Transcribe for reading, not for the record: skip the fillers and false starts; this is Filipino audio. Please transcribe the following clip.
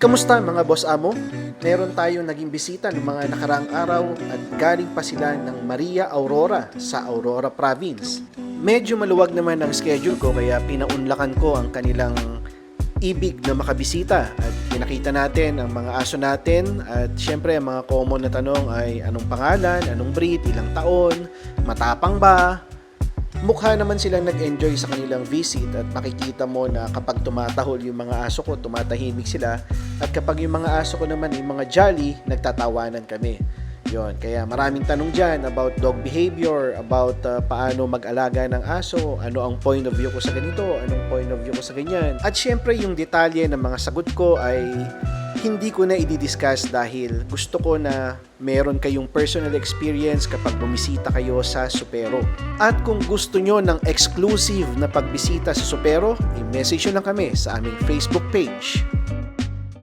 Kamusta mga boss amo? Meron tayong naging bisita ng mga nakaraang araw at galing pa sila ng Maria Aurora sa Aurora Province. Medyo maluwag naman ang schedule ko kaya pinaunlakan ko ang kanilang ibig na makabisita at pinakita natin ang mga aso natin at syempre ang mga common na tanong ay anong pangalan, anong breed, ilang taon, matapang ba? Mukha naman silang nag-enjoy sa kanilang visit at makikita mo na kapag tumatahol yung mga aso ko, tumatahimik sila at kapag yung mga aso ko naman yung mga jolly, nagtatawanan kami. Yon, kaya maraming tanong dyan about dog behavior, about paano mag-alaga ng aso, ano ang point of view ko sa ganito, anong point of view ko sa ganyan. At syempre yung detalye ng mga sagot ko ay hindi ko na i-discuss dahil gusto ko na meron kayong personal experience kapag bumisita kayo sa Supero. At kung gusto nyo ng exclusive na pagbisita sa Supero, i-message nyo lang kami sa aming Facebook page.